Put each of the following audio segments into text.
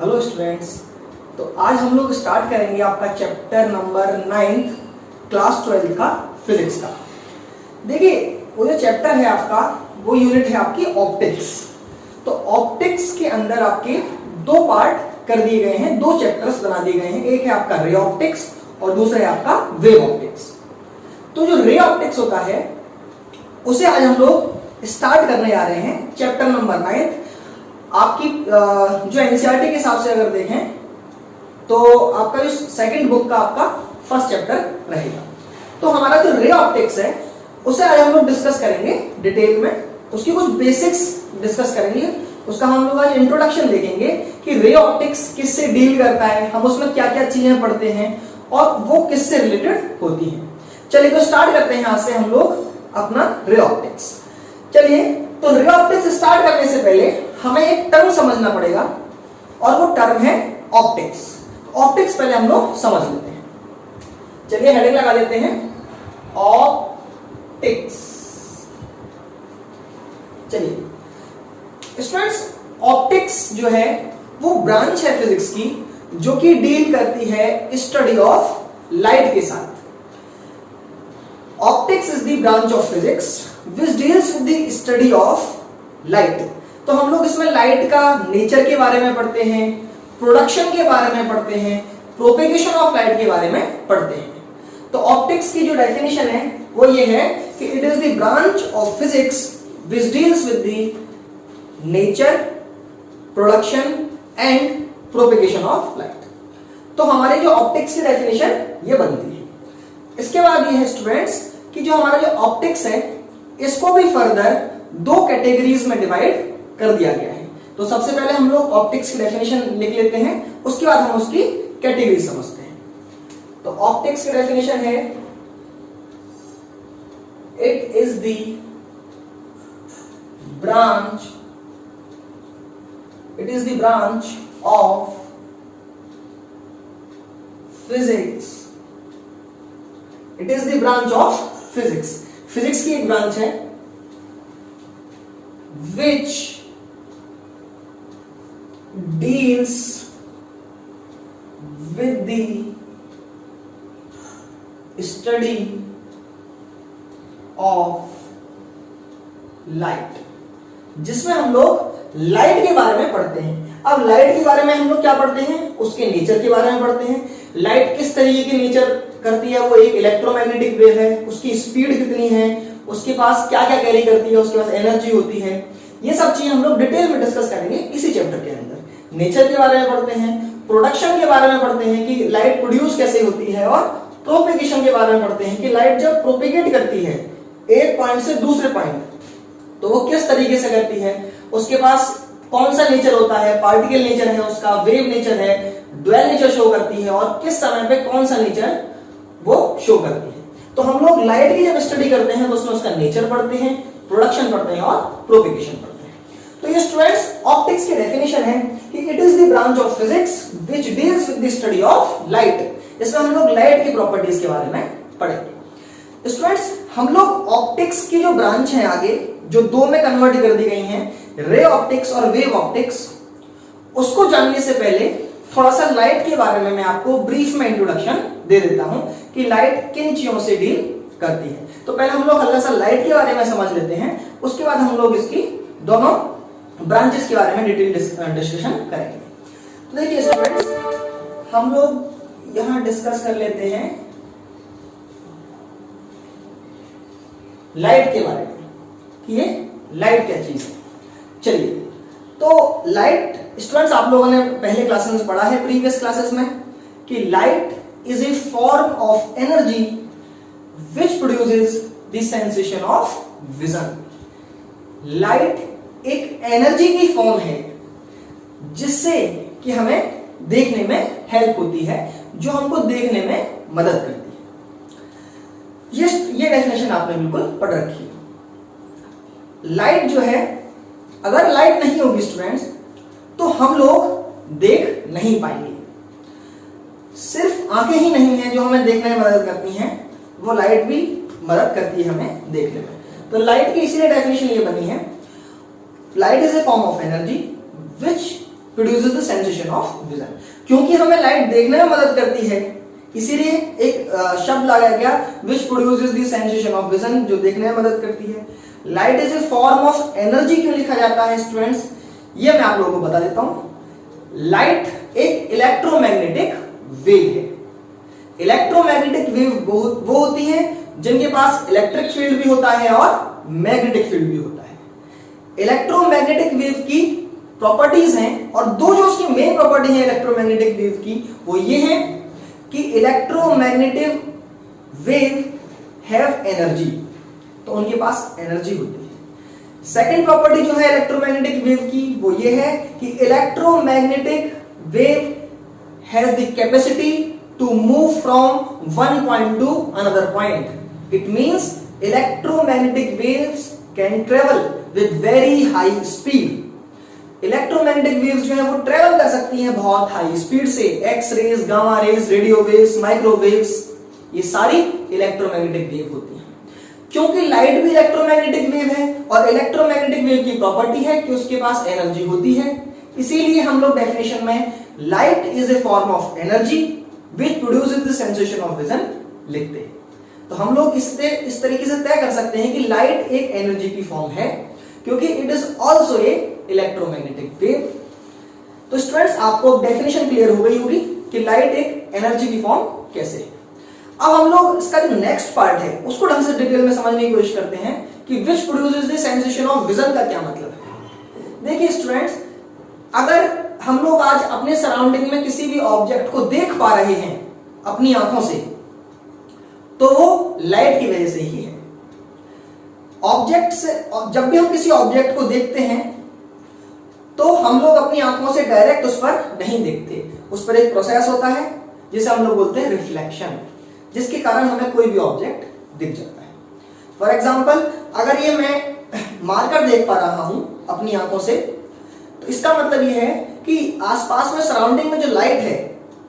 Hello students. तो आज हम लोग स्टार्ट करेंगे आपका चैप्टर नंबर 9 क्लास 12 का फिजिक्स का। देखिए वो जो चैप्टर है आपका वो यूनिट है आपकी ऑप्टिक्स। तो ऑप्टिक्स के अंदर आपके दो पार्ट कर दिए गए हैं, दो चैप्टर्स बना दिए गए हैं। एक है आपका रे ऑप्टिक्स और दूसरा है आपका वेव ऑप्टिक्स। तो जो रे ऑप्टिक्स होता है उसे आज हम लोग स्टार्ट करने जा रहे हैं चैप्टर नंबर 9। आपकी जो एनसीईआरटी के हिसाब से अगर देखें तो आपका जो सेकंड बुक का आपका फर्स्ट चैप्टर रहेगा। तो हमारा जो रे ऑप्टिक्स है उसे आज हम लोग डिस्कस करेंगे डिटेल में, उसकी कुछ बेसिक्स डिस्कस करेंगे। उसका हम लोग आज इंट्रोडक्शन देखेंगे कि रे ऑप्टिक्स किससे डील करता है, हम उसमें क्या क्या चीजें पढ़ते हैं और वो किससे रिलेटेड होती हैं। चलिए तो स्टार्ट करते हैं आज से हम लोग अपना रे ऑप्टिक्स। चलिए तो रे ऑप्टिक्स स्टार्ट करने से पहले हमें एक टर्म समझना पड़ेगा और वो टर्म है ऑप्टिक्स। ऑप्टिक्स पहले हम लोग समझ लेते हैं। चलिए हेडिंग लगा देते हैं ऑप्टिक्स। चलिए स्टूडेंट्स, ऑप्टिक्स जो है वो ब्रांच है फिजिक्स की जो कि डील करती है स्टडी ऑफ लाइट के साथ। Optics is the branch of physics which deals with the study of light। तो हम लोग इसमें लाइट का नेचर के बारे में पढ़ते हैं, प्रोडक्शन के बारे में पढ़ते हैं, प्रोपेगेशन ऑफ लाइट के बारे में पढ़ते हैं। तो ऑप्टिक्स की जो डेफिनेशन है वो ये है कि it is the branch of physics which deals with the nature, production and propagation of light. तो हमारे जो ऑप्टिक्स की डेफिनेशन ये बनती है। इसके बाद ये है स्टूडेंट्स कि जो हमारा जो ऑप्टिक्स है इसको भी फर्दर दो कैटेगरीज में डिवाइड कर दिया गया है। तो सबसे पहले हम लोग ऑप्टिक्स की डेफिनेशन लिख लेते हैं, उसके बाद हम उसकी कैटेगरी समझते हैं। तो ऑप्टिक्स की डेफिनेशन है it is the branch of physics. It is the branch of physics. Physics की एक ब्रांच है which deals with the study of light, जिसमें हम लोग लाइट के बारे में पढ़ते हैं। अब लाइट के बारे में हम लोग क्या पढ़ते हैं, उसके नेचर के बारे में पढ़ते हैं। लाइट किस तरीके की नेचर करती है, वो एक इलेक्ट्रोमैग्नेटिक वेव है, उसकी स्पीड कितनी है, उसके पास क्या क्या कैरी करती है, उसके पास एनर्जी होती है। ये सब चीजें हम लोग डिटेल में डिस्कस करेंगे इसी चैप्टर के अंदर। नेचर के बारे में पढ़ते हैं, प्रोडक्शन के बारे में पढ़ते हैं कि लाइट प्रोड्यूस कैसे होती है, और प्रोपेगेशन के बारे में पढ़ते हैं कि लाइट जब प्रोपेगेट करती है एक पॉइंट से दूसरे पॉइंट तो वो किस तरीके से करती है, उसके पास कौन सा नेचर होता है, पार्टिकल नेचर है उसका, वेव नेचर है, ड्वेल नेचर शो करती है, और किस समय पे कौन सा नेचर वो शो करती है। तो हम लोग लाइट की जब स्टडी करते हैं तो उसमें उसका नेचर पढ़ते हैं, प्रोडक्शन पढ़ते हैं और प्रोपेगेशन पढ़ते हैं। तो ये स्टूडेंट्स ऑप्टिक्स की डेफिनेशन है कि it is the branch of physics which deals with the study of light. इसमें हम लोग लाइट की प्रॉपर्टीज के बारे में पढ़ेंगे। स्टूडेंट्स हम लोग ऑप्टिक्स की जो ब्रांच है आगे जो दो में कन्वर्ट कर दी गई हैं, रे ऑप्टिक्स और वेव ऑप्टिक्स, उसको जानने से पहले थोड़ा सा लाइट के बारे में मैं आपको ब्रीफ में इंट्रोडक्शन दे देता हूं कि लाइट किन चीजों से डील करती है। तो पहले हम लोग हल्का सा लाइट के बारे में समझ लेते हैं, उसके बाद हम लोग इसकी दोनों ब्रांचेस के बारे में डिटेल डिस्कशन करेंगे। तो देखिए स्टूडेंट्स हम लोग यहां डिस्कस कर लेते हैं लाइट के बारे में कि ये लाइट क्या चीज है। चलिए तो लाइट स्टूडेंट्स आप लोगों ने पहले क्लासेस में पढ़ा है, प्रीवियस क्लासेस में, कि light is a form of energy which produces the sensation of vision. Light एक एनर्जी की फॉर्म है जिससे कि हमें देखने में हेल्प होती है, जो हमको देखने में मदद करती है। ये डेफिनेशन आपने बिल्कुल पढ़ रखी है। लाइट जो है, अगर लाइट नहीं होगी स्टूडेंट्स तो हम लोग देख नहीं पाएंगे। सिर्फ आंखें ही नहीं है जो हमें देखने में मदद करती हैं, वो लाइट भी मदद करती है हमें देखने में। तो लाइट की इसीलिए डेफिनेशन ये बनी है, light is a form of energy which produces the sensation of vision. क्योंकि हमें लाइट देखने में मदद करती है, इसीलिए एक शब्द लगाया गया which produces the sensation of vision, जो देखने में मदद करती है। Light is a form of energy क्यों लिखा जाता है स्टूडेंट्स, ये मैं आप लोगों को बता देता हूं। लाइट एक इलेक्ट्रोमैग्नेटिक वेव है। इलेक्ट्रोमैग्नेटिक वेव वो होती है जिनके पास इलेक्ट्रिक फील्ड भी होता है और मैग्नेटिक फील्ड भी होता है। इलेक्ट्रोमैग्नेटिक वेव की प्रॉपर्टीज हैं, और दो जो उसकी मेन प्रॉपर्टी है इलेक्ट्रोमैग्नेटिक वेव की, वो ये है कि इलेक्ट्रोमैग्नेटिक वेव हैव एनर्जी, तो उनके पास एनर्जी होती है। सेकेंड प्रॉपर्टी जो है इलेक्ट्रोमैग्नेटिक वेव की वो ये है कि electromagnetic wave has the capacity to move from one point to another point. It means electromagnetic waves can travel with very high speed. Electromagnetic waves जो है वो ट्रेवल कर सकती हैं बहुत हाई स्पीड से। X rays, gamma rays, radio waves, microwaves, ये सारी इलेक्ट्रोमैग्नेटिक वेव होती हैं। क्योंकि लाइट भी इलेक्ट्रोमैग्नेटिक वेव है और इलेक्ट्रोमैग्नेटिक वेव की प्रॉपर्टी है कि उसके पास एनर्जी होती है, इसीलिए हम लोग डेफिनेशन में light is a form of energy which produces the sensation of vision लिखते हैं। तो हम लोग इस तरीके से तय कर सकते हैं कि लाइट एक एनर्जी की फॉर्म है, क्योंकि it is also a electromagnetic wave. तो स्टूडेंट्स आपको डेफिनेशन क्लियर हो गई होगी कि लाइट एक एनर्जी की फॉर्म कैसे है। अब हम लोग इसका जो नेक्स्ट पार्ट है उसको ढंग से डिटेल में समझने की कोशिश करते हैं कि which produces the sensation of vision का क्या मतलब है। देखिए स्टूडेंट्स, अगर हम लोग आज अपने सराउंडिंग में किसी भी ऑब्जेक्ट को देख पा रहे हैं अपनी आंखों से, तो वो लाइट की वजह से ही है। ऑब्जेक्ट से, जब भी हम किसी ऑब्जेक्ट को देखते हैं तो हम लोग अपनी आंखों से डायरेक्ट उस पर नहीं देखते, उस पर एक प्रोसेस होता है जिसे हम लोग बोलते हैं रिफ्लेक्शन, जिसके कारण हमें कोई भी ऑब्जेक्ट दिख जाता है। फॉर एग्जाम्पल, अगर ये मैं मार्कर देख पा रहा हूं अपनी आंखों से, तो इसका मतलब ये है कि आसपास में सराउंडिंग में जो लाइट है,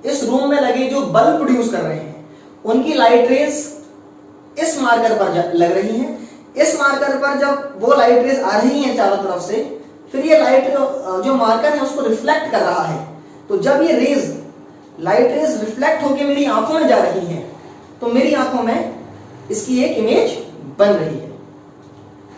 इस रूम में लगे जो बल्ब प्रोड्यूस कर रहे हैं, उनकी लाइट रेज इस मार्कर पर लग रही हैं। इस मार्कर पर जब वो लाइट रेज आ रही हैं चारों तरफ से, फिर ये लाइट जो मार्कर है उसको रिफ्लेक्ट कर रहा है। तो जब ये रेज, लाइट रेज रिफ्लेक्ट होकर मेरी आंखों में जा रही हैं, तो मेरी आंखों में इसकी एक इमेज बन रही है।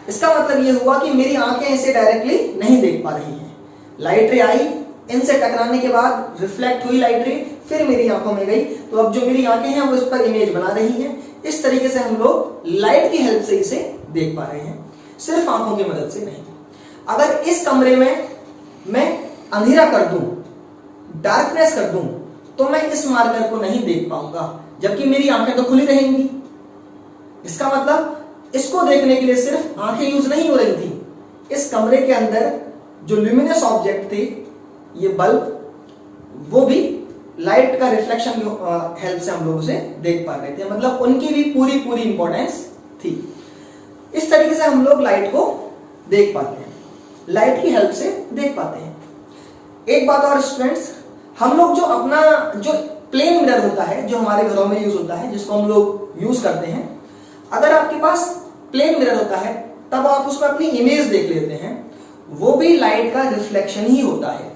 इसका मतलब ये हुआ कि मेरी आंखें इसे डायरेक्टली नहीं देख पा रही हैं। लाइट रे आई, इनसे टकराने के बाद रिफ्लेक्ट हुई लाइट रे, फिर मेरी आंखों में गई, तो अब जो मेरी आंखें हैं वो इस पर इमेज बना रही हैं। इस तरीके से हम लोग लाइट की हेल्प से इसे देख पा रहे हैं, सिर्फ आंखों की मदद से नहीं। अगर इस कमरे में मैं अंधेरा कर दूं, डार्कनेस कर दूं, तो मैं इस मार्कर को नहीं देख पाऊंगा, जबकि मेरी आंखें तो खुली रहेंगी। इसका मतलब इसको देखने के लिए सिर्फ आंखें यूज नहीं हो रही थी, इस कमरे के अंदर जो ल्यूमिनस ऑब्जेक्ट थे, ये बल्ब, वो भी लाइट का रिफ्लेक्शन की हेल्प से हम लोग उसे देख पा रहे थे, मतलब उनकी भी पूरी इंपॉर्टेंस थी। इस तरीके से हम लोग लाइट को देख पाते हैं, लाइट की हेल्प से देख पाते हैं। एक बात और स्टूडेंट्स, हम लोग जो अपना जो प्लेन मिरर होता है, जो हमारे घरों में यूज होता है, जिसको हम लोग यूज करते हैं, अगर आपके पास प्लेन मिरर होता है तब आप उसमें अपनी इमेज देख लेते हैं, वो भी लाइट का रिफ्लेक्शन ही होता है,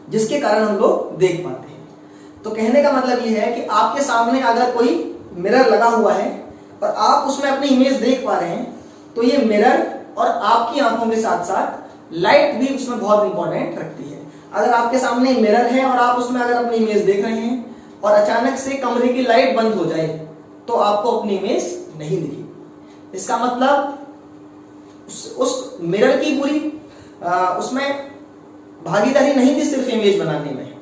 जिसके कारण हम लोग देख पाते हैं। तो कहने का मतलब ये है कि आपके सामने अगर कोई मिरर लगा हुआ है और आप उसमें अपनी इमेज देख पा रहे हैं, तो ये मिरर और आपकी आंखों के साथ साथ लाइट भी उसमें बहुत इंपॉर्टेंट रखती है। अगर आपके सामने मिरर है और आप उसमें अगर अपनी इमेज देख रहे हैं और अचानक से कमरे की लाइट बंद हो जाए, तो आपको अपनी इमेज नहीं दिखी। इसका मतलब उस मिरर की पूरी उसमें भागीदारी नहीं थी सिर्फ इमेज बनाने में,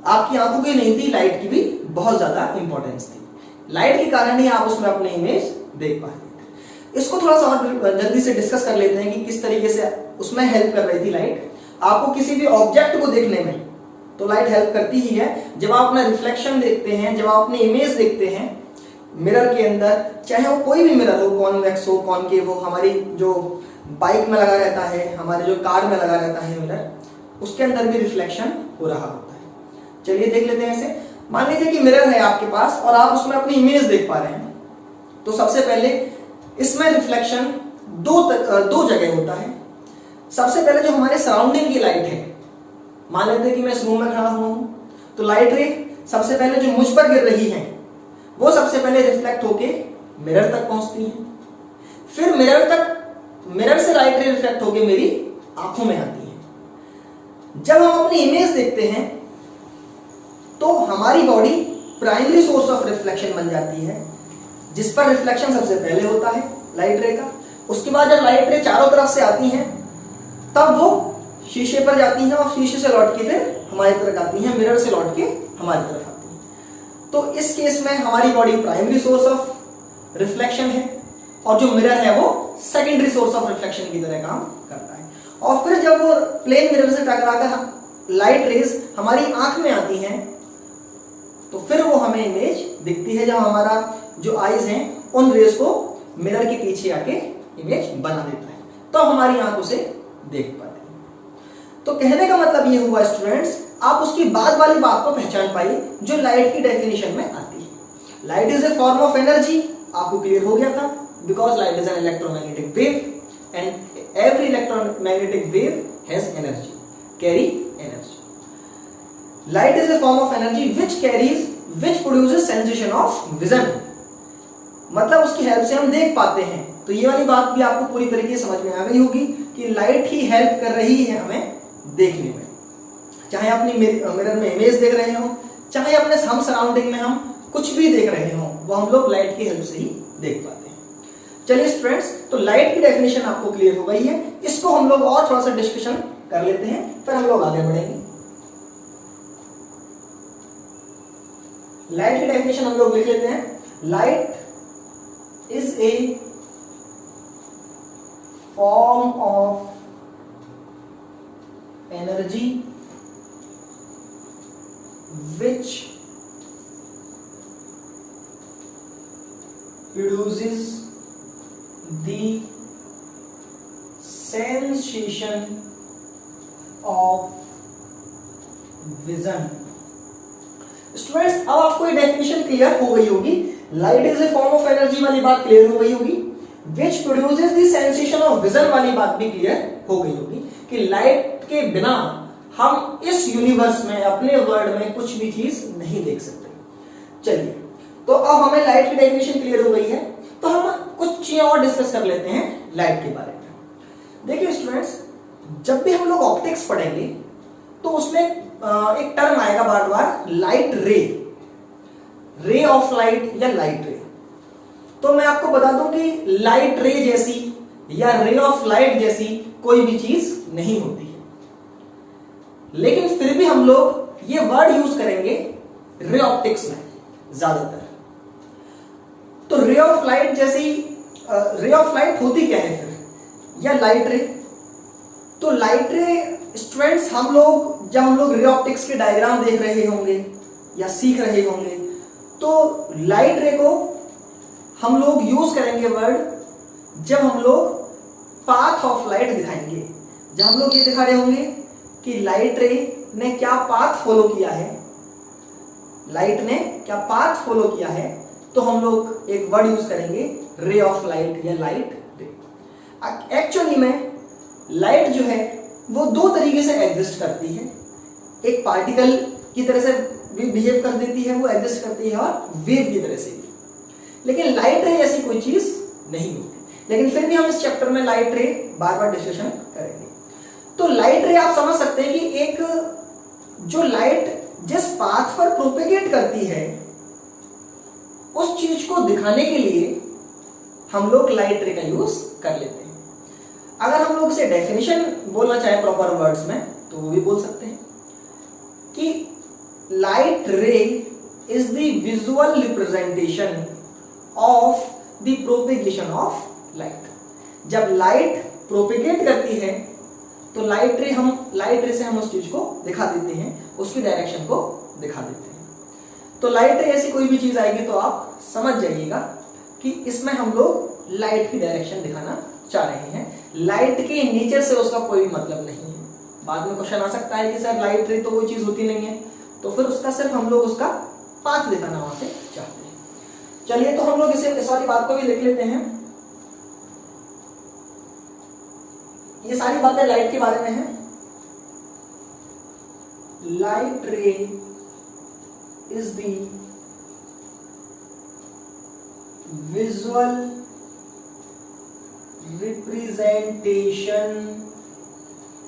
आपकी आंखों की नहीं थी, लाइट की भी बहुत ज्यादा इंपॉर्टेंस थी। लाइट के कारण ही आप उसमें अपनी इमेज देख पा रहे थे। इसको थोड़ा सा और जल्दी से डिस्कस कर लेते हैं कि किस तरीके से उसमें हेल्प कर रही थी लाइट। आपको किसी भी ऑब्जेक्ट को देखने में तो लाइट हेल्प करती ही है। जब आप अपना रिफ्लेक्शन देखते हैं, जब आप अपनी इमेज देखते हैं मिरर के अंदर, चाहे वो कोई भी मिरर हो, कॉन्वेक्स हो, कॉनकेव हो, हमारी जो बाइक में लगा रहता है, हमारे जो कार में लगा रहता है मिरर, उसके अंदर भी रिफ्लेक्शन हो रहा होता है। चलिए देख लेते हैं इसे। मान लीजिए कि मिरर है आपके पास और आप उसमें अपनी इमेज देख पा रहे हैं, तो सबसे पहले इसमें रिफ्लेक्शन दो जगह होता है। सबसे पहले जो हमारे सराउंडिंग की लाइट है, मान लेते हैं कि मैं इस रूम में खड़ा हुआ हूं, तो लाइट रे सबसे पहले जो मुझ पर गिर रही है वो सबसे पहले रिफ्लेक्ट होके मिरर तक पहुंचती है, फिर मिरर से लाइट रे रिफ्लेक्ट होके मेरी आंखों में आती है। जब हम अपनी इमेज देखते हैं तो हमारी body primary source of reflection बन जाती है, जिस पर रिफ्लेक्शन सबसे पहले होता है लाइट रे का। उसके बाद जब लाइट रे चारों तरफ से आती हैं तब वो शीशे पर जाती हैं और शीशे से लौट के फिर हमारी तरफ आती हैं, मिरर से लौट के हमारी तरफ आती हैं। तो इस केस में हमारी body primary source of reflection है और जो मिरर है वो सेकेंडरी सोर्स ऑफ रिफ्लेक्शन की तरह काम करता है। और फिर जब वो प्लेन मिरर से टकराकर लाइट रेज हमारी आंख में आती हैं तो फिर वो हमें इमेज दिखती है, जब हमारा जो आईज हैं उन रेज को मिरर के पीछे आके इमेज बना देता है, तो हमारी आंख उसे देख पाती है। तो कहने का मतलब ये हुआ स्टूडेंट्स, आप उसकी बाद वाली बात को पहचान पाइए जो लाइट की डेफिनेशन में आती है। Light is a form of energy, आपको क्लियर हो गया था, because light is an electromagnetic wave and every electromagnetic wave has energy, carry energy. Light is a form of energy which produces sensation of vision, मतलब उसकी help से हम देख पाते हैं। तो ये वाली बात भी आपको पूरी तरीके से समझ में आ गई होगी कि लाइट ही हेल्प कर रही है हमें देखने में, चाहे अपनी मिरर में इमेज देख रहे हो, चाहे अपने हम सराउंडिंग में हम कुछ भी देख रहे हो, वो हम लोग लाइट की हेल्प से ही देख पाते हैं। चलिए स्टूडेंट्स, तो लाइट की डेफिनेशन आपको क्लियर हो गई है, इसको हम लोग और थोड़ा सा डिस्कशन कर लेते हैं, फिर हम लोग आगे बढ़ेंगे। लाइट की डेफिनेशन हम लोग लिख लेते हैं। Light is a form of energy which produces the sensation of vision। Students, अब आपको ये डेफिनेशन क्लियर हो गई होगी, light is a form of energy वाली बात क्लियर हो गई होगी, which produces the sensation of vision वाली बात भी क्लियर हो गई होगी कि लाइट के बिना हम इस यूनिवर्स में, अपने वर्ल्ड में कुछ भी चीज नहीं देख सकते। चलिए, तो अब हमें लाइट की डेफिनेशन क्लियर हो गई है, तो हम कुछ चीजें और डिस्कस कर लेते हैं लाइट के बारे में। देखिए स्टूडेंट्स, जब भी हम लोग ऑप्टिक्स पढ़ेंगे तो उसमें एक टर्म आएगा बार बार, लाइट रे ऑफ लाइट या लाइट रे। तो मैं आपको बता दूं कि लाइट रे जैसी या रे ऑफ लाइट जैसी कोई भी चीज नहीं होती है, लेकिन फिर भी हम लोग ये वर्ड यूज करेंगे रे ऑप्टिक्स में ज्यादातर। तो रे ऑफ लाइट जैसी, रे ऑफ लाइट होती क्या है फिर, या लाइट रे। तो लाइट रे स्टूडेंट्स, जब हम लोग रे ऑप्टिक्स के डायग्राम देख रहे होंगे या सीख रहे होंगे, तो लाइट रे को हम लोग यूज करेंगे वर्ड जब हम लोग पाथ ऑफ लाइट दिखाएंगे। जब हम लोग ये दिखा रहे होंगे कि लाइट रे ने क्या पाथ फॉलो किया है, लाइट ने क्या पाथ फॉलो किया है, तो हम लोग एक वर्ड यूज करेंगे रे ऑफ लाइट या लाइट रे। एक्चुअली में लाइट जो है वो दो तरीके से एग्जिस्ट करती है, एक पार्टिकल की तरह से बिहेव कर देती है, वो एग्जिस्ट करती है, और वेव की तरह से भी। लेकिन लाइट रे जैसी कोई चीज नहीं होती, लेकिन फिर भी हम इस चैप्टर में लाइट रे बार बार डिस्कशन करेंगे। तो लाइट रे आप समझ सकते हैं कि एक जो लाइट जिस पाथ पर प्रोपेगेट करती है उस चीज को दिखाने के लिए हम लोग लाइट रे का यूज कर लेते हैं। अगर हम लोग इसे डेफिनेशन बोलना चाहे प्रॉपर वर्ड्स में तो वो भी बोल सकते हैं कि लाइट रे is the visual representation of the propagation of light. जब लाइट प्रोपेगेट करती है तो लाइट रे से हम उस चीज को दिखा देते हैं, उसकी डायरेक्शन को दिखा देते हैं। तो लाइट रे ऐसी कोई भी चीज आएगी तो आप समझ जाइएगा कि इसमें हम लोग लाइट की डायरेक्शन दिखाना चाह रहे हैं। लाइट के नेचर से उसका कोई मतलब नहीं है। बाद में क्वेश्चन आ सकता है कि सर लाइट रे तो कोई चीज होती नहीं है, तो फिर उसका सिर्फ हम लोग उसका पाथ दिखाना वहां से चाहते हैं। चलिए, तो हम लोग इस वाली बात को भी लिख लेते हैं। ये सारी बातें लाइट के बारे में हैं। light ray is the visual representation,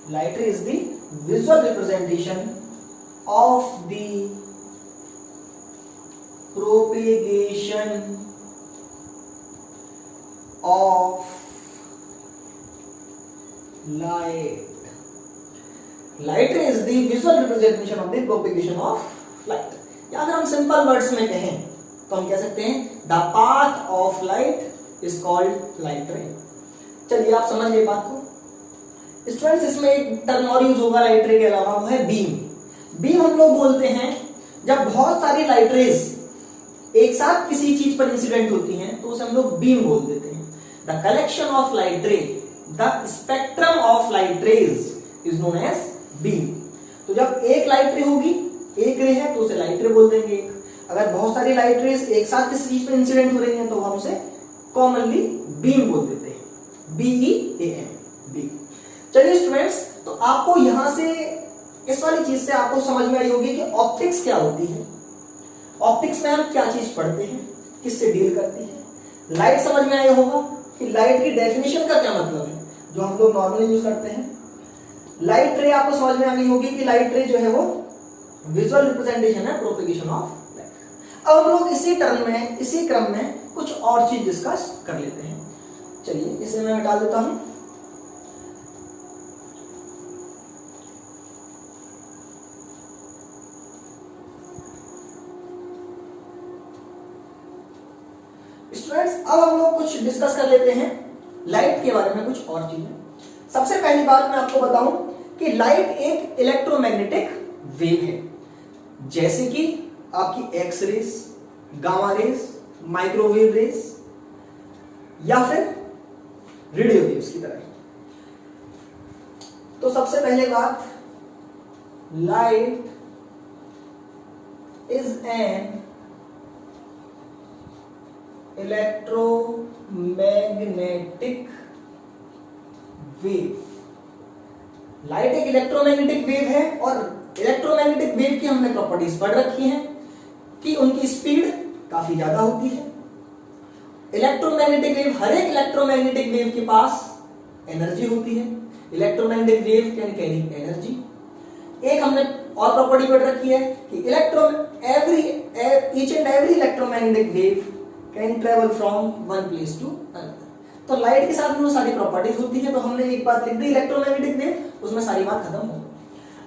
light ray is the visual representation of the propagation of light. Light ray is the visual representation of the propagation of light. या अगर हम सिंपल वर्ड्स में कहें तो हम कह सकते हैं the path of light is called light रे। चलिए आप समझ गए बात को। स्टूडेंट्स इसमें एक टर्म और यूज होगा लाइट रे के अलावा, वो है बीम। बीम हम लोग बोलते हैं जब बहुत सारी लाइट रेज एक साथ किसी चीज पर इंसिडेंट होती हैं तो उसे हम लोग बीम बोल देते हैं। The collection of light ray, the spectrum of light rays is known as beam. तो जब एक लाइट रे होगी, एक रे है तो उसे लाइट रे बोल देंगे एक। अगर बहुत सारी लाइट रेज एक साथ किसी चीज पर इंसिडेंट हो रही हैं तो हम उसे कॉमनली बीम बोल देते हैं, BEAM, बीम। चलिए स्टूडेंट्स, तो आपको यहां से इस वाली चीज से आपको समझ में आई होगी कि ऑप्टिक्स क्या होती है, ऑप्टिक्स में हम क्या चीज पढ़ते हैं, किससे डील करती है। लाइट समझ में आया होगा कि लाइट की डेफिनेशन का क्या मतलब है, जो हम लोग नॉर्मली यूज करते हैं। लाइट रे आपको समझ में आ गई होगी कि लाइट रे जो है वो विजुअल रिप्रेजेंटेशन है प्रोपेगेशन ऑफ लाइट। अब हम लोग इसी टर्म में, इसी क्रम में कुछ और चीज डिस्कस कर लेते हैं। चलिए इसे मैं मिटा देता हूं। स्टूडेंट्स अब हम लोग कुछ डिस्कस कर लेते हैं लाइट के बारे में, कुछ और चीजें। सबसे पहली बात मैं आपको बताऊं कि लाइट एक इलेक्ट्रोमैग्नेटिक वेव है, जैसे कि आपकी X rays, gamma rays, microwave rays या फिर रेडियो वेव्स की तरह। तो सबसे पहले बात, light is an electromagnetic wave. Light एक इलेक्ट्रोमैग्नेटिक वेव है और इलेक्ट्रोमैग्नेटिक वेव की हमने प्रॉपर्टीज पढ़ रखी हैं कि उनकी स्पीड काफी ज्यादा होती है। इलेक्ट्रोमैग्नेटिक वेव, हर एक इलेक्ट्रोमैग्नेटिक वेव के पास एनर्जी होती है। Electromagnetic wave can carry energy. एक हमने और प्रॉपर्टी पढ़ रखी है कि each and every electromagnetic wave can travel from one place to another. तो लाइट के साथ में सारी प्रॉपर्टीज होती है। तो हमने एक बात लिख दी इलेक्ट्रोमैग्नेटिक वेव, उसमें सारी बात खत्म हो गई।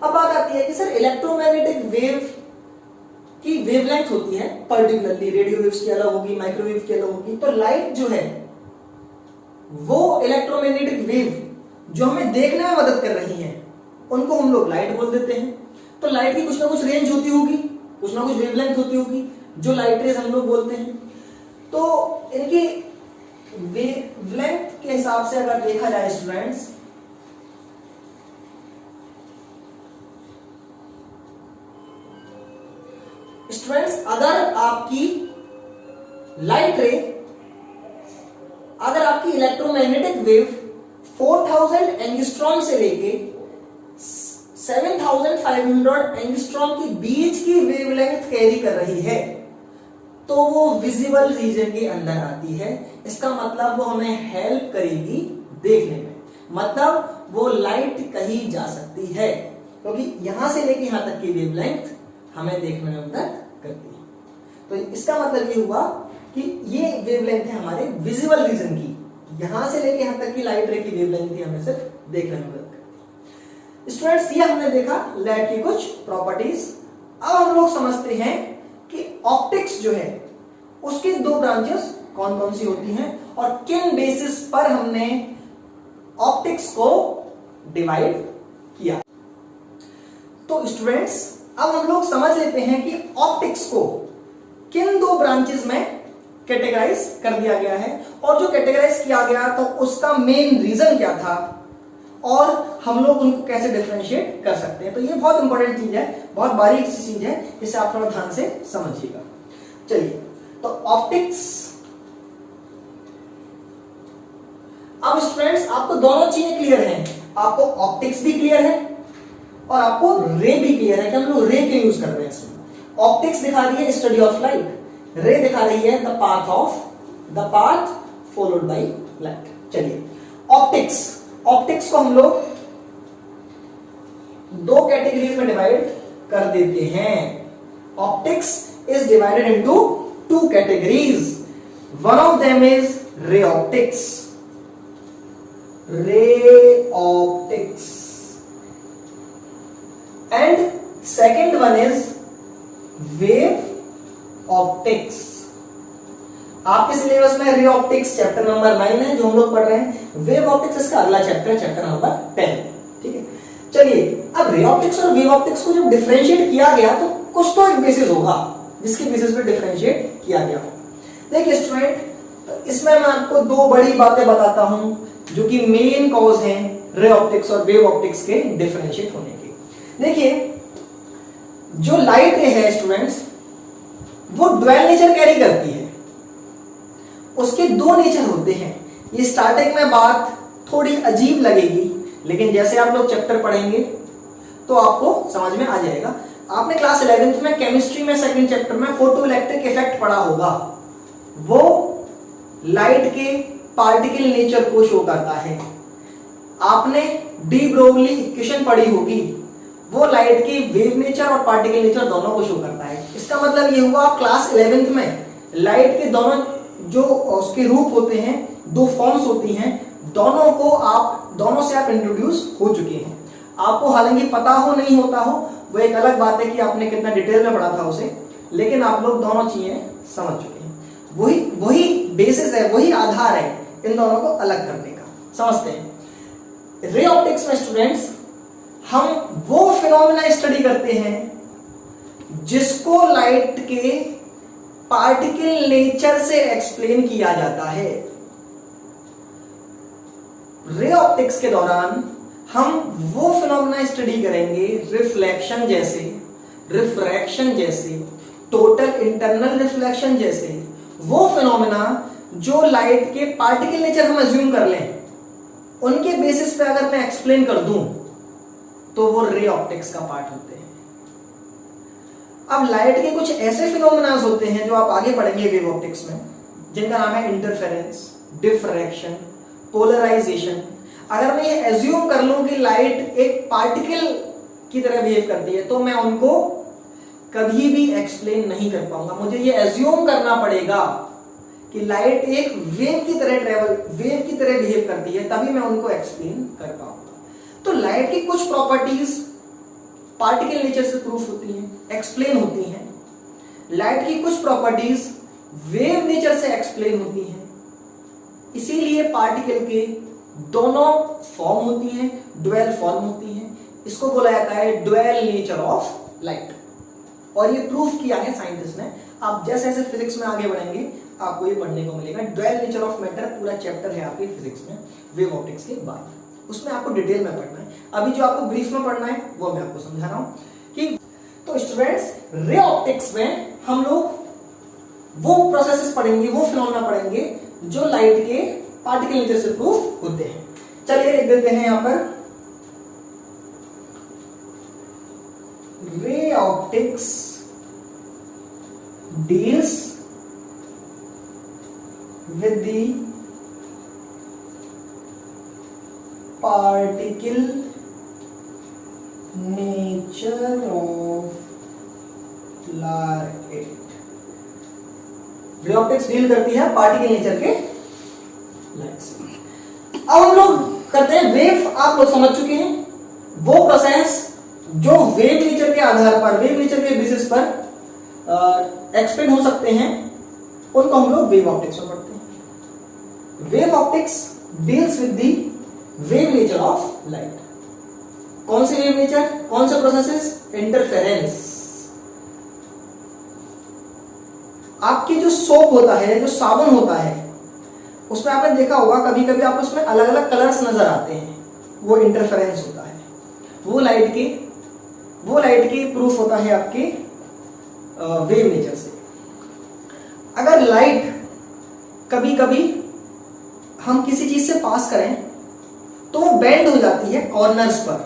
अब बात आती है कि सर इलेक्ट्रोमैग्नेटिक वेव की वेवलेंथ होती है पर्टिकुलरली, रेडियो वेव्स की अलग होगी, माइक्रोवेव की अलग होगी। तो लाइट जो है वो इलेक्ट्रोमैग्नेटिक वेव जो हमें देखने में मदद कर रही हैं उनको हम लोग लाइट बोल देते हैं। तो लाइट की कुछ ना कुछ रेंज होती होगी, कुछ ना कुछ वेवलेंथ होती होगी जो लाइट रेज हम लोग बोलते हैं। तो इनकी वेवलेंथ के हिसाब से अगर देखा जाए स्टूडेंट्स, अगर आपकी लाइट रे, अगर आपकी इलेक्ट्रोमैग्नेटिक वेव 4000 एंगस्ट्रॉम से लेके 7500 एंगस्ट्रॉम के बीच की वेवलेंथ कैरी कर रही है तो वो विजिबल रीजन के अंदर आती है। इसका मतलब वो हमें हेल्प करेगी देखने में, मतलब वो लाइट कहीं जा सकती है क्योंकि यहां से लेके यहां तक की वेवलेंथ हमें देखने में मदद करती है। तो इसका मतलब ये हुआ कि ये वेवलेंथ है हमारे विजिबल रीजन की, यहां से लेके यहां तक की लाइट रे की वेवलेंथ ही हमें सिर्फ देखने में मदद करती है। स्टूडेंट्स ये हमने देखा लाइट की कुछ प्रॉपर्टीज। अब हम लोग समझते हैं कि ऑप्टिक्स जो है उसकी दो ब्रांचेस कौन कौन सी होती हैं और किन बेसिस पर हमने ऑप्टिक्स को डिवाइड किया। तो स्टूडेंट्स अब हम लोग समझ लेते हैं कि ऑप्टिक्स को किन दो ब्रांचेस में कैटेगराइज कर दिया गया है और जो कैटेगराइज किया गया तो उसका मेन रीजन क्या था और हम लोग उनको कैसे डिफरेंशिएट कर सकते हैं। तो ये बहुत इंपॉर्टेंट चीज है, बहुत बारीक सी चीज है, इसे आप थोड़ा ध्यान से समझिएगा। चलिए तो ऑप्टिक्स, अब स्टूडेंट्स आपको दोनों चीजें क्लियर हैं, आपको ऑप्टिक्स भी क्लियर है और आपको रे भी क्लियर है कि हम लोग रे के यूज कर रहे हैं इसमें। ऑप्टिक्स दिखा रही है स्टडी ऑफ लाइट, रे दिखा रही है the path followed by light. चलिए ऑप्टिक्स को हम लोग दो कैटेगरीज में डिवाइड कर देते हैं। Optics is divided into two categories. One of them is ray optics and second one is wave optics. आपके सिलेबस में रे ऑप्टिक्स चैप्टर नंबर 9 है जो हम लोग पढ़ रहे हैं। वेव ऑप्टिक्स इसका अगला चैप्टर है, चैप्टर नंबर 10। ठीक है, चलिए अब रे ऑप्टिक्स और वेव ऑप्टिक्स को जब डिफरेंशिएट किया गया तो कुछ तो एक बेसिस होगा जिसके बेसिस पे डिफरेंशिएट किया गया हो। देखिए स्टूडेंट, इसमें मैं आपको दो बड़ी बातें बताता हूं जो कि मेन कॉज हैं रे ऑप्टिक्स और वेव ऑप्टिक्स के डिफरेंशिएट होने के। देखिए जो लाइट है स्टूडेंट्स, वो ड्वेल नेचर कैरी करती है। उसके दो नेचर होते हैं। ये स्टार्टिंग में बात थोड़ी अजीब लगेगी, लेकिन जैसे आप लोग चैप्टर पढ़ेंगे तो आपको समझ में आ जाएगा। आपने क्लास 11th में केमिस्ट्री में सेकंड चैप्टर में फोटो इलेक्ट्रिक इफेक्ट पढ़ा होगा। वो लाइट के पार्टिकल नेचर को शो करता है। आपने डी ब्रोगली इक्वेशन पढ़ी होगी, वो लाइट के वेव नेचर और पार्टिकल नेचर दोनों को शो करता है। इसका मतलब ये हुआ आप क्लास 11th में लाइट के दोनों जो उसके रूप होते हैं, दो फॉर्म्स होती हैं, दोनों से आप इंट्रोड्यूस हो चुके हैं। आपको हालांकि पता हो नहीं होता हो वो एक अलग बात है कि आपने कितना डिटेल में पढ़ा था उसे, लेकिन आप लोग दोनों चीजें समझ चुके हैं। वही बेसिस है, वही आधार है इन दोनों को अलग करने का। समझते हैं रे ऑप्टिक्स में स्टूडेंट्स हम वो फिनोमेना स्टडी करते हैं जिसको लाइट के पार्टिकल नेचर से एक्सप्लेन किया जाता है। रे ऑप्टिक्स के दौरान हम वो फिनोमेना स्टडी करेंगे रिफ्लेक्शन जैसे, रिफ्रैक्शन जैसे, टोटल इंटरनल रिफ्लेक्शन जैसे वो फिनोमेना जो लाइट के पार्टिकल नेचर हम अज्यूम कर लें, उनके बेसिस पे अगर मैं एक्सप्लेन कर दूं तो वो रे ऑप्टिक्स का पार्ट होते हैं। अब लाइट के कुछ ऐसे फिनोमेना होते हैं जो आप आगे पढ़ेंगे वेव ऑप्टिक्स में, जिनका नाम है इंटरफेरेंस, डिफ्रैक्शन, पोलराइजेशन। अगर मैं ये एज्यूम कर लूं कि लाइट एक पार्टिकल की तरह बिहेव करती है तो मैं उनको कभी भी एक्सप्लेन नहीं कर पाऊंगा। मुझे ये एज्यूम करना पड़ेगा कि लाइट एक वेव की तरह बिहेव करती है, तभी मैं उनको एक्सप्लेन कर पाऊंगा। तो लाइट की कुछ प्रॉपर्टीज पार्टिकल नेचर से प्रूफ होती हैं, एक्सप्लेन होती हैं। लाइट की कुछ प्रॉपर्टीज वेव नेचर से एक्सप्लेन होती हैं। इसीलिए पार्टिकल के दोनों फॉर्म होती हैं, ड्वेल फॉर्म होती हैं। इसको बोला जाता है ड्वेल नेचर ऑफ लाइट, और ये प्रूफ किया है साइंटिस्ट ने। आप जैसे जैसे फिजिक्स में आगे बढ़ेंगे आपको ये पढ़ने को मिलेगा। ड्वेल नेचर ऑफ मैटर पूरा चैप्टर है आपके फिजिक्स में वेव ऑप्टिक्स के बाद, उसमें आपको डिटेल में पढ़ना है। अभी जो आपको ब्रीफ में पढ़ना है वो मैं आपको समझा रहा हूं कि तो स्टूडेंट्स रे ऑप्टिक्स में हम लोग वो प्रोसेसेस पढ़ेंगे, वो फिनोमेना पढ़ेंगे जो लाइट के पार्टिकल नेचर से प्रूफ होते हैं। चलिए लिख देते हैं यहां पर ray optics deals with the particle nature of light. Ray optics deal करती है पार्टिकल नेचर के लाइट से। अब हम लोग करते हैं वेव। आप लोग समझ चुके हैं वो प्रोसेस जो वेव नेचर के आधार पर, वेव नेचर के बेसिस पर एक्सप्लेन हो सकते हैं, उनको हम लोग वेव ऑप्टिक्स में पढ़ते हैं। Wave optics deals with the wave nature of light. कौन से वेव नेचर, कौन से प्रोसेसेस? इंटरफेरेंस। आपकी जो सोप होता है, जो साबुन होता है, उसमें आपने देखा होगा कभी कभी आप उसमें अलग अलग कलर्स नजर आते हैं, वो इंटरफेरेंस होता है। वो लाइट के प्रूफ होता है आपके वेव नेचर से। अगर लाइट कभी कभी हम किसी चीज से पास करें तो वो बेंड हो जाती है कॉर्नर्स पर,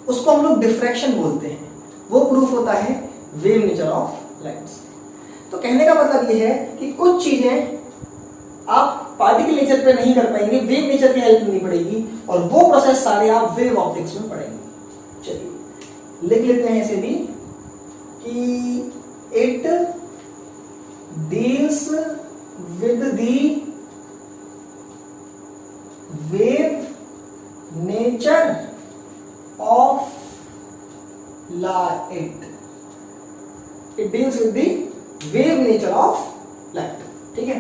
उसको हम लोग डिफ्रैक्शन बोलते हैं। वो प्रूफ होता है वेव नेचर ऑफ लाइट। तो कहने का मतलब ये है कि कुछ चीजें आप पार्टिकल नेचर पे नहीं कर पाएंगे, वेव नेचर की हेल्प नहीं पड़ेगी, और वो प्रोसेस सारे आप वेव ऑप्टिक्स में पढ़ेंगे। चलिए लिख लेते हैं इसे भी कि it deals with the wave nature of light. It deals with the wave nature of light. ठीक है,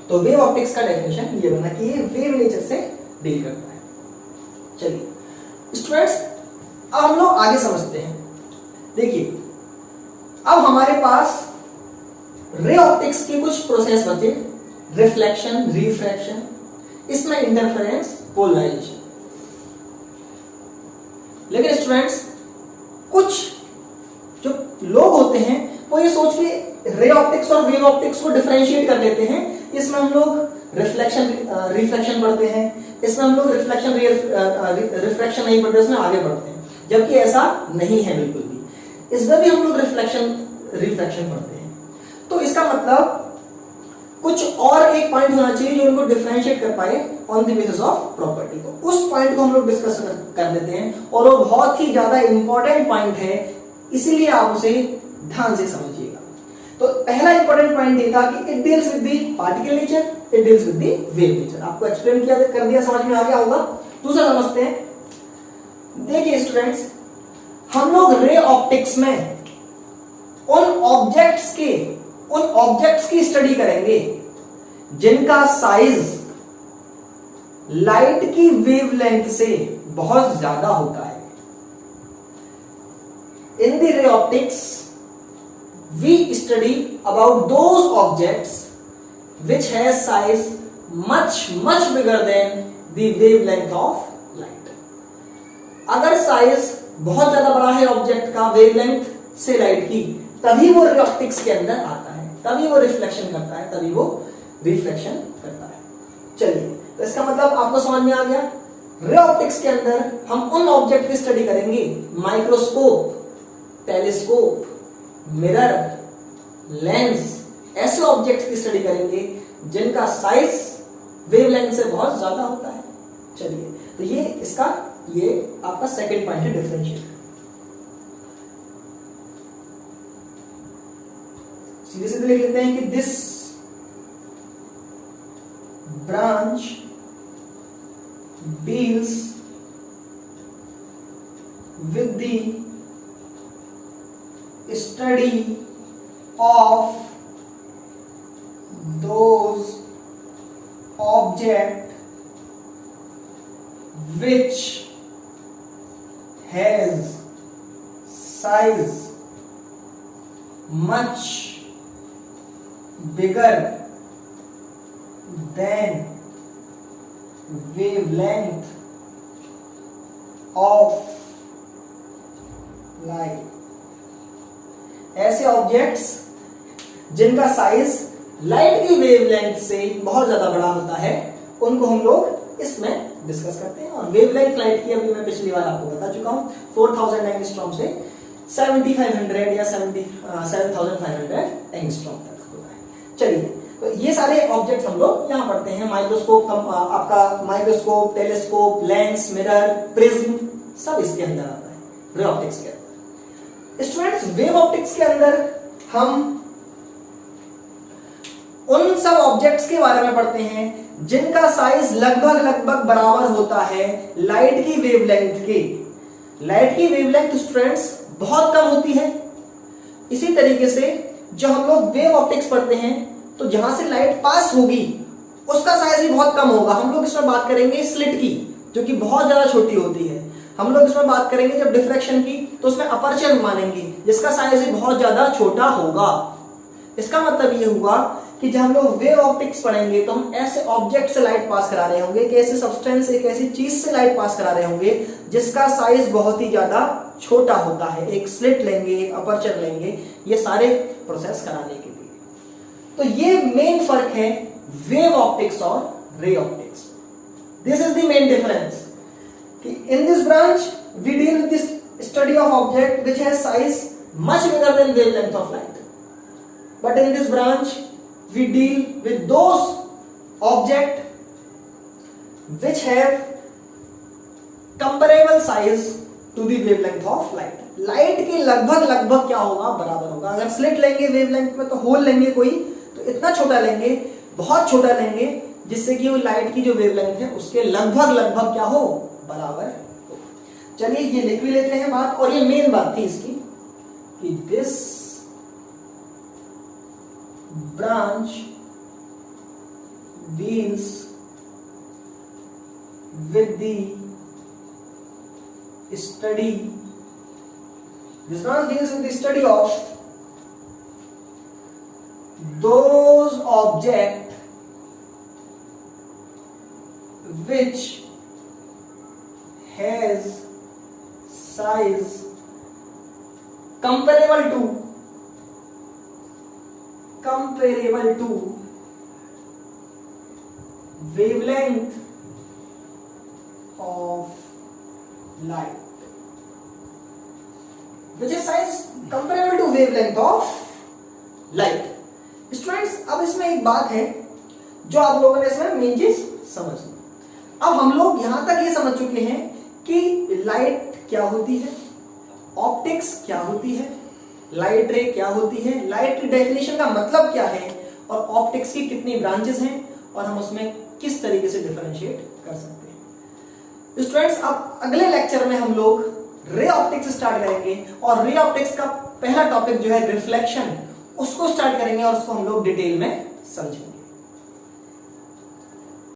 तो वेव ऑप्टिक्स का डेफिनेशन ये बना कि ये वेव नेचर से डील करता है। चलिए स्टूडेंट्स, अब हम लोग आगे समझते हैं। देखिए अब हमारे पास रे ऑप्टिक्स के कुछ प्रोसेस बचे, रिफ्लेक्शन, रिफ्रैक्शन, इसमें इंटरफेरेंस, पोलराइजेशन। लेकिन स्टूडेंट्स कुछ जो लोग होते हैं वो ये सोच के रे ऑप्टिक्स और वेव ऑप्टिक्स को डिफरेंशिएट कर लेते हैं। इसमें हम लोग रिफ्लेक्शन रिफ्रैक्शन पढ़ते हैं, इसमें हम लोग रिफ्लेक्शन रिफ्रैक्शन नहीं पढ़ते, इसमें आगे बढ़ते हैं, जबकि ऐसा नहीं है बिल्कुल भी। इसमें भी हम लोग रिफ्लेक्शन रिफ्रैक्शन पढ़ते हैं। तो इसका मतलब कुछ और एक पॉइंट होना चाहिए जो इनको डिफरेंशिएट कर पाए on the basis of property. तो उस पॉइंट को हम लोग डिस्कस कर लेते हैं, और वो बहुत ही ज्यादा इंपॉर्टेंट पॉइंट है, इसीलिए आप उसे ध्यान से समझिएगा। तो पहला इंपॉर्टेंट पॉइंट ये था कि it deals with the particle nature, it deals with the wave nature. आपको एक्सप्लेन किया कर दिया, समझ में आ गया होगा। दूसरा समझते हैं। देखिए स्टूडेंट्स, हम लोग रे ऑप्टिक्स में उन ऑब्जेक्ट्स की स्टडी करेंगे जिनका साइज लाइट की वेवलेंथ से बहुत ज्यादा होता है। In the ray optics we study about those objects which has size much bigger than the wavelength of light। अगर साइज बहुत ज्यादा बड़ा है ऑब्जेक्ट का वेवलेंथ से लाइट की, तभी वो रे ऑप्टिक्स के अंदर आता है, तभी वो रिफ्लेक्शन करता है, तभी वो रिफ्रैक्शन करता है। चलिए, तो इसका मतलब आपको समझ में आ गया। रे ऑप्टिक्स के अंदर हम उन ऑब्जेक्ट की स्टडी करेंगे, माइक्रोस्कोप, टेलीस्कोप, मिरर, लेंस, ऐसे ऑब्जेक्ट्स की स्टडी करेंगे जिनका साइज वेवलेंथ से बहुत ज्यादा होता है। चलिए, तो ये आपका सेकंड पॉइंट है, डिफरेंशिएट। सीधे सीधे लिख लेते हैं कि this branch deals with the study of those object which has size much bigger than wavelength of light। ऐसे ऑब्जेक्ट्स जिनका साइज लाइट की वेवलेंथ से बहुत ज्यादा बड़ा होता है, उनको हम लोग इसमें डिस्कस करते हैं। और वेवलेंथ लाइट की अभी मैं पिछली बार आपको बता चुका हूं, 4000 एंगस्ट्रॉम से 7500 या 7500 एंगस्ट्रॉम तक होता है। चलिए, तो ये सारे ऑब्जेक्ट्स हम लोग यहां पढ़ते हैं। माइक्रोस्कोप, आपका microscope, telescope, lens, mirror, prism, सब इसके अंदर आता है रे ऑप्टिक्स के अंदर। स्टूडेंट्स, वेव ऑप्टिक्स के अंदर हम उन सब ऑब्जेक्ट्स के बारे में पढ़ते हैं जिनका साइज लगभग बराबर होता है लाइट की वेवलेंथ के। लाइट की वेवलेंथ स्टूडेंट्स बहुत कम होती है। इसी तरीके से जब हम लोग वेव ऑप्टिक्स पढ़ते हैं तो जहां से लाइट पास होगी उसका साइज भी बहुत कम होगा। हम लोग इसमें बात करेंगे स्लिट की, जो कि बहुत ज्यादा छोटी होती है। हम लोग इसमें बात करेंगे जब डिफ्रैक्शन की, तो उसमें अपर्चर मानेंगे जिसका साइज भी बहुत ज्यादा छोटा होगा। इसका मतलब ये हुआ कि जब हम लोग वेव ऑप्टिक्स पढ़ेंगे तो हम ऐसे ऑब्जेक्ट से लाइट पास करा रहे होंगे, एक ऐसे सब्सटेंस, एक ऐसी चीज से लाइट पास करा रहे होंगे जिसका साइज बहुत ही ज्यादा छोटा होता है। एक स्लिट लेंगे, एक अपर्चर लेंगे, ये सारे प्रोसेस कराने के लिए। तो ये मेन फर्क है वेव ऑप्टिक्स और ray optics. This is the main difference कि in this branch we deal with this study of object which has size much bigger than wavelength of light. But in this branch, we deal with those object which have comparable size to the wavelength of light. Light के लगभग क्या होगा, बराबर होगा. अगर slit लेंगे wavelength में तो होल लेंगे कोई, तो इतना छोटा लेंगे, बहुत छोटा लेंगे, जिससे कि वो लाइट की जो वेवलेंथ है उसके लगभग क्या हो, बराबर हो. चलिए ये लिख भी लेते हैं बात. और ये मेन बात थी इसकी कि this branch deals with the study, this branch deals with the study of those object which has size comparable to wavelength of light, which is size comparable to wavelength of light. Students, अब इसमें एक बात है जो आप लोगों ने इसमें मेन चीज समझ ली. अब हम लोग यहां तक ये समझ चुके हैं कि लाइट क्या होती है, ऑप्टिक्स क्या होती है, लाइट रे क्या होती है, लाइट की डेफिनेशन का मतलब क्या है, और ऑप्टिक्स की कितनी ब्रांचेस हैं, और हम उसमें किस तरीके से डिफरेंशिएट कर सकते हैं. स्टूडेंट्स, अब अगले लेक्चर में हम लोग रे ऑप्टिक्स स्टार्ट करेंगे, और रे ऑप्टिक्स का पहला टॉपिक जो है रिफ्लेक्शन, उसको स्टार्ट करेंगे और उसको हम लोग डिटेल में समझेंगे.